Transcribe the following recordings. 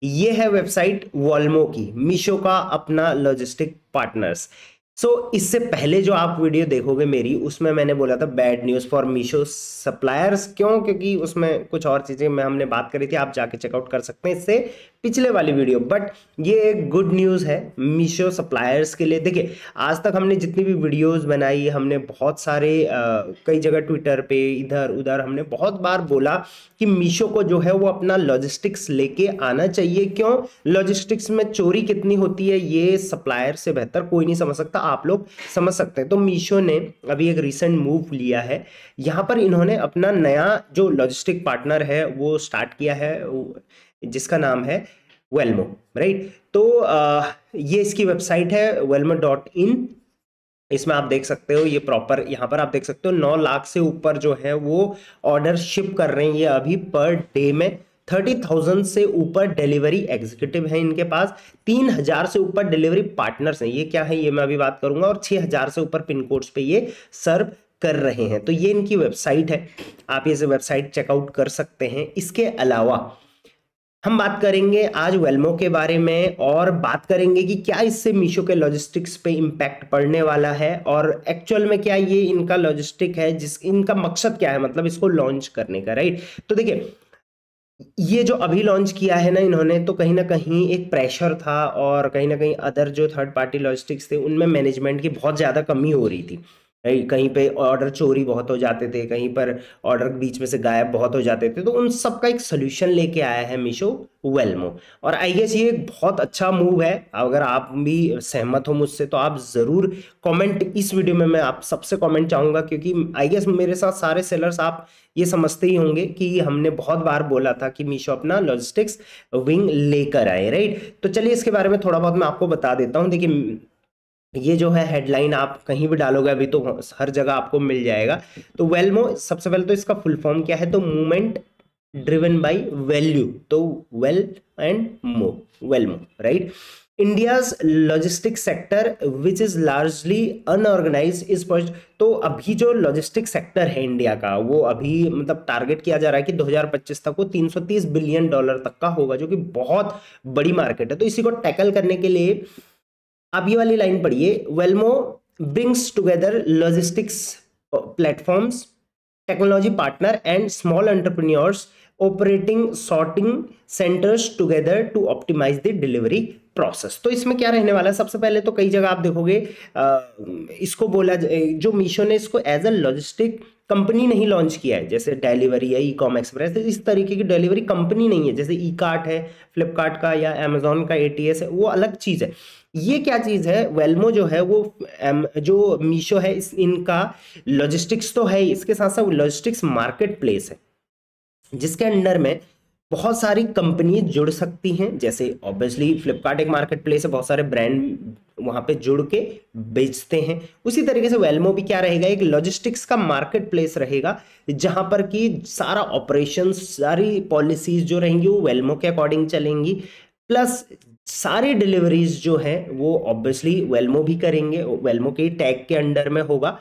ये है वेबसाइट वॉल्मो की, मीशो का अपना लॉजिस्टिक पार्टनर्स। इससे पहले जो आप वीडियो देखोगे मेरी, उसमें मैंने बोला था bad news for Meesho suppliers. क्यों? क्योंकि उसमें कुछ और चीज़ें में हमने बात करी थी, आप जाके चेकआउट कर सकते हैं इससे पिछले वाली वीडियो। बट ये एक गुड न्यूज़ है मीशो सप्लायर्स के लिए। देखिए, आज तक हमने जितनी भी वीडियोस बनाई, हमने बहुत सारे कई जगह ट्विटर पे इधर उधर हमने बहुत बार बोला कि मीशो को जो है वो अपना लॉजिस्टिक्स लेके आना चाहिए। क्यों? लॉजिस्टिक्स में चोरी कितनी होती है ये सप्लायर से बेहतर कोई नहीं समझ सकता, आप लोग समझ सकते हैं। तो मीशो ने अभी एक रिसेंट मूव लिया है, यहाँ पर इन्होंने अपना नया जो लॉजिस्टिक पार्टनर है वो स्टार्ट किया है, जिसका नाम है वेल्मो, राइट। तो ये इसकी वेबसाइट है velmo.in। इसमें आप देख सकते हो, ये प्रॉपर यहाँ पर आप देख सकते हो 9 लाख से ऊपर जो है वो ऑर्डर शिप कर रहे हैं ये अभी पर डे में। 30,000 से ऊपर डिलीवरी एग्जीक्यूटिव है इनके पास, 3,000 से ऊपर डिलीवरी पार्टनर्स हैं। ये क्या है ये मैं अभी बात करूंगा। और 6,000 से ऊपर पिन कोड्स पे ये सर्व कर रहे हैं। तो ये इनकी वेबसाइट है, आप ये वेबसाइट चेकआउट कर सकते हैं। इसके अलावा हम बात करेंगे आज वेल्मो के बारे में, और बात करेंगे कि क्या इससे मीशो के लॉजिस्टिक्स पे इम्पैक्ट पड़ने वाला है, और एक्चुअल में क्या ये इनका लॉजिस्टिक है, जिस इनका मकसद क्या है, मतलब इसको लॉन्च करने का, राइट। तो देखिए, ये जो अभी लॉन्च किया है ना इन्होंने, तो कहीं ना कहीं एक प्रेशर था, और कहीं ना कहीं अदर जो थर्ड पार्टी लॉजिस्टिक्स थे उनमें मैनेजमेंट की बहुत ज़्यादा कमी हो रही थी। कहीं पे ऑर्डर चोरी बहुत हो जाते थे, कहीं पर ऑर्डर बीच में से गायब बहुत हो जाते थे। तो उन सब का एक सोल्यूशन लेके आया है मीशो वेल्मो। और आई गेस ये एक बहुत अच्छा मूव है। अगर आप भी सहमत हो मुझसे तो आप ज़रूर कमेंट, इस वीडियो में मैं आप सबसे कमेंट चाहूँगा, क्योंकि आई गेस मेरे साथ सारे सेलर्स आप ये समझते ही होंगे कि हमने बहुत बार बोला था कि मीशो अपना लॉजिस्टिक्स विंग लेकर आए, राइट। तो चलिए इसके बारे में थोड़ा बहुत मैं आपको बता देता हूँ। देखिए, ये जो है हेडलाइन आप कहीं भी डालोगे अभी तो हर जगह आपको मिल जाएगा। तो वेल्मो, सबसे पहले तो इसका फुल फॉर्म क्या है, तो मूवमेंट ड्रिवन बाय वैल्यू, तो Wel and Mo, Welmo, right. India's logistic sector which is largely unorganised is first. तो अभी जो लॉजिस्टिक सेक्टर है इंडिया का, वो अभी मतलब टारगेट किया जा रहा है कि 2025 तक वो 330 बिलियन डॉलर तक का होगा, जो कि बहुत बड़ी मार्केट है। तो इसी को टैकल करने के लिए आप ये वाली लाइन पढ़िए, Welmo brings together logistics platforms, technology partner and small entrepreneurs operating sorting centres together to optimise the delivery process. तो इसमें क्या रहने वाला है, सबसे पहले तो कई जगह आप देखोगे इसको बोला जो मीशो ने इसको एज अ लॉजिस्टिक कंपनी नहीं लॉन्च किया है, जैसे डिलीवरी या ई कॉम एक्सप्रेस, इस तरीके की डिलीवरी कंपनी नहीं है। जैसे ई कार्ट है फ्लिपकार्ट का या अमेजोन का एटीएस है, वो अलग चीज है। ये क्या चीज है, वेल्मो जो है वो जो मीशो है इनका लॉजिस्टिक्स तो है, इसके साथ साथ लॉजिस्टिक्स मार्केट प्लेस है, जिसके अंडर में बहुत सारी कंपनी जुड़ सकती हैं। जैसे ऑब्वियसली फ्लिपकार्ट एक मार्केट प्लेस है, बहुत सारे ब्रांड वहां पे जुड़ के बेचते हैं। उसी तरीके से वेल्मो भी क्या रहेगा, एक लॉजिस्टिक्स का मार्केट प्लेस रहेगा, जहां पर कि सारा ऑपरेशन, सारी पॉलिसीज जो रहेंगी वो वेल्मो के अकॉर्डिंग चलेंगी। प्लस सारी डिलीवरीज जो है वो ऑब्वियसली वेल्मो भी करेंगे, वेल्मो के टैग के अंडर में होगा।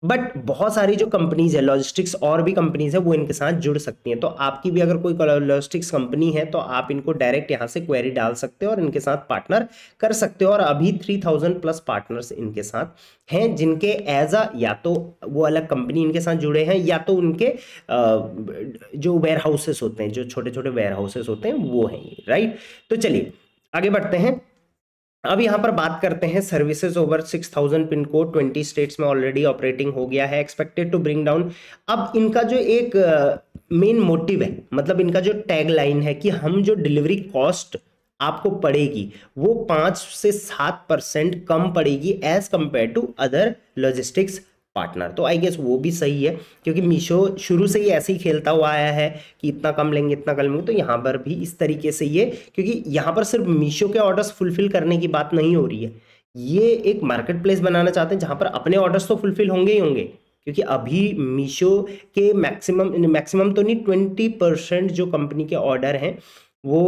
बट बहुत सारी जो कंपनीज है लॉजिस्टिक्स, और भी कंपनीज है, वो इनके साथ जुड़ सकती हैं। तो आपकी भी अगर कोई लॉजिस्टिक्स कंपनी है तो आप इनको डायरेक्ट यहाँ से क्वेरी डाल सकते हो और इनके साथ पार्टनर कर सकते हो। और अभी 3,000 प्लस पार्टनर्स इनके साथ हैं, जिनके एज अ या तो वो अलग कंपनी इनके साथ जुड़े हैं, या तो उनके जो वेयर हाउसेस होते हैं, जो छोटे छोटे वेयर हाउसेस होते हैं वो हैं, राइट। तो चलिए आगे बढ़ते हैं। अब यहाँ पर बात करते हैं services over 6,000 pin code 20 states में ऑलरेडी ऑपरेटिंग हो गया है, एक्सपेक्टेड टू ब्रिंग डाउन। अब इनका जो एक मेन मोटिव है, मतलब इनका जो टैग लाइन है कि हम जो डिलीवरी कॉस्ट आपको पड़ेगी वो 5 से 7% कम पड़ेगी as compare to other logistics partner. तो आई गेस वो भी सही है, क्योंकि मीशो शुरू से ही ऐसे ही खेलता हुआ आया है कि इतना कम लेंगे इतना कम लेंगे। तो यहाँ पर भी इस तरीके से ये, क्योंकि यहाँ पर सिर्फ मीशो के ऑर्डर्स फुलफिल करने की बात नहीं हो रही है, ये एक मार्केट प्लेस बनाना चाहते हैं जहां पर अपने ऑर्डर्स तो फुलफिल होंगे ही होंगे। क्योंकि अभी मीशो के मैक्सिमम तो नहीं, 20% जो कंपनी के ऑर्डर हैं वो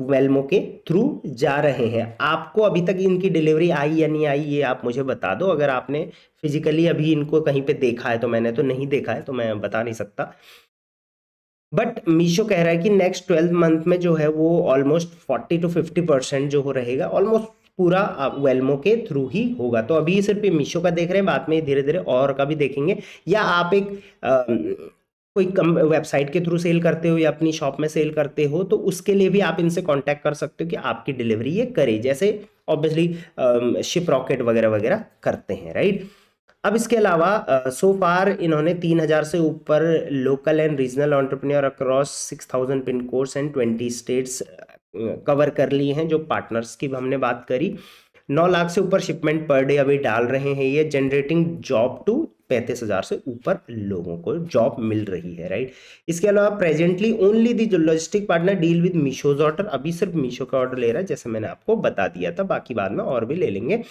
वेल्मो के थ्रू जा रहे हैं। आपको अभी तक इनकी डिलीवरी आई या नहीं आई ये आप मुझे बता दो। अगर आपने फिजिकली अभी इनको कहीं पे देखा है, तो मैंने तो नहीं देखा है तो मैं बता नहीं सकता। बट मीशो कह रहा है कि नेक्स्ट 12 मंथ में जो है वो ऑलमोस्ट 40 to 50% जो हो रहेगा ऑलमोस्ट पूरा वेलमो के थ्रू ही होगा। तो अभी सिर्फ ये मीशो का देख रहे हैं, बाद में धीरे धीरे और का भी देखेंगे, या आप एक कोई कम वेबसाइट के थ्रू सेल करते हो या अपनी शॉप में सेल करते हो तो उसके लिए भी आप इनसे कांटेक्ट कर सकते हो कि आपकी डिलीवरी ये करे, जैसे ऑब्वियसली शिप रॉकेट वगैरह वगैरह करते हैं, राइट। अब इसके अलावा सो फार इन्होंने 3000 से ऊपर local and regional entrepreneur across 6000 pin codes and 20 states cover कर लिए हैं। जो पार्टनर्स की हमने बात करी, 9 लाख से ऊपर शिपमेंट पर डे अभी डाल रहे हैं ये, जनरेटिंग जॉब टू 35,000 से ऊपर लोगों को जॉब मिल रही है, राइट। इसके अलावा presently only the logistic partner deal with Meesho's order, अभी सिर्फ मीशो का ऑर्डर ले रहा है, जैसे मैंने आपको बता दिया था, बाकी बाद में और भी ले लेंगे।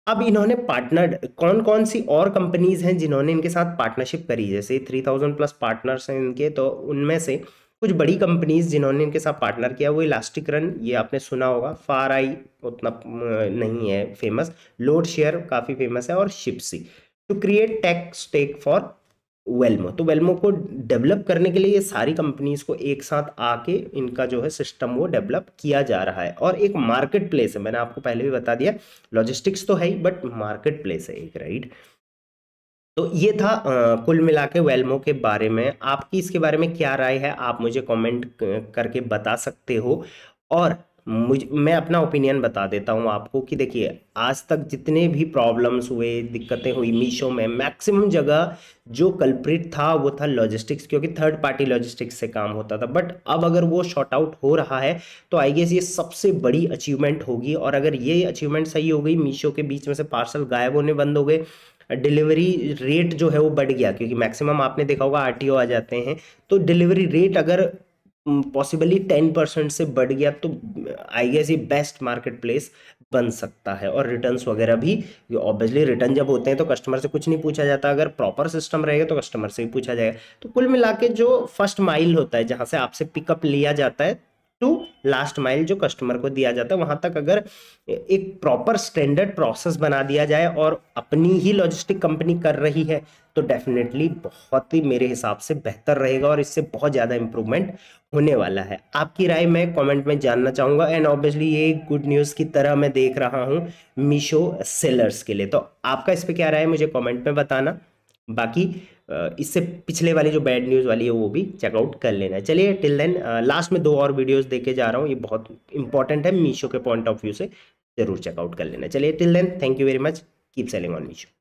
अब इन्होंने पार्टनर्ड कौन कौन सी और कंपनीज हैं जिन्होंने इनके साथ पार्टनरशिप करी, जैसे 3000 प्लस पार्टनर्स हैं इनके, तो उनमें से कुछ बड़ी कंपनीज जिन्होंने इनके साथ पार्टनर किया वो इलास्टिक रन, ये आपने सुना होगा, फार आई उतना नहीं है फेमस, लोड शेयर काफ़ी फेमस है, और Shipsy, to create tech stack for Welmo. तो वेलमो को डेवलप करने के लिए ये सारी कंपनीज को एक साथ आके इनका जो है सिस्टम वो डेवलप किया जा रहा है। और एक मार्केट प्लेस है, मैंने आपको पहले भी बता दिया, लॉजिस्टिक्स तो है ही बट मार्केट प्लेस है एक, राइट। तो ये था कुल मिला के वेलमो के बारे में। आपकी इसके बारे में क्या राय है आप मुझे कमेंट करके बता सकते हो। और मैं अपना ओपिनियन बता देता हूँ आपको कि देखिए, आज तक जितने भी प्रॉब्लम्स हुए, दिक्कतें हुई मीशो में, मैक्सिमम जगह जो कल्प्रिट था वो था लॉजिस्टिक्स, क्योंकि थर्ड पार्टी लॉजिस्टिक्स से काम होता था। बट अब अगर वो शॉर्ट आउट हो रहा है तो आई गेस ये सबसे बड़ी अचीवमेंट होगी। और अगर ये अचीवमेंट सही हो गई, मीशो के बीच में से पार्सल गायब होने बंद हो गए, डिलीवरी रेट जो है वो बढ़ गया, क्योंकि मैक्सिमम आपने देखा होगा आरटीओ आ जाते हैं, तो डिलीवरी रेट अगर पॉसिबली 10% से बढ़ गया तो आई गेस ये बेस्ट मार्केट प्लेस बन सकता है। और रिटर्न्स वगैरह भी, ऑब्वियसली रिटर्न जब होते हैं तो कस्टमर से कुछ नहीं पूछा जाता, अगर प्रॉपर सिस्टम रहेगा तो कस्टमर से भी पूछा जाएगा। तो कुल मिला के जो फर्स्ट माइल होता है, जहाँ से आपसे पिकअप लिया जाता है, टू लास्ट माइल जो कस्टमर को दिया जाता है, वहां तक अगर एक प्रॉपर स्टैंडर्ड प्रोसेस बना दिया जाए और अपनी ही लॉजिस्टिक कंपनी कर रही है तो डेफिनेटली बहुत ही मेरे हिसाब से बेहतर रहेगा और इससे बहुत ज़्यादा इंप्रूवमेंट होने वाला है। आपकी राय मैं कमेंट में जानना चाहूँगा। एंड ऑब्वियसली ये गुड न्यूज़ की तरह मैं देख रहा हूँ मीशो सेलर्स के लिए। तो आपका इस पर क्या राय है मुझे कमेंट में बताना। बाकी इससे पिछले वाली जो बैड न्यूज़ वाली है वो भी चेकआउट कर लेना है। चलिए टिल देन लास्ट में 2 और वीडियोस देके जा रहा हूँ, ये बहुत इंपॉर्टेंट है मीशो के पॉइंट ऑफ व्यू से, जरूर चेकआउट कर लेना। चलिए till then, thank you very much, keep selling on Meesho.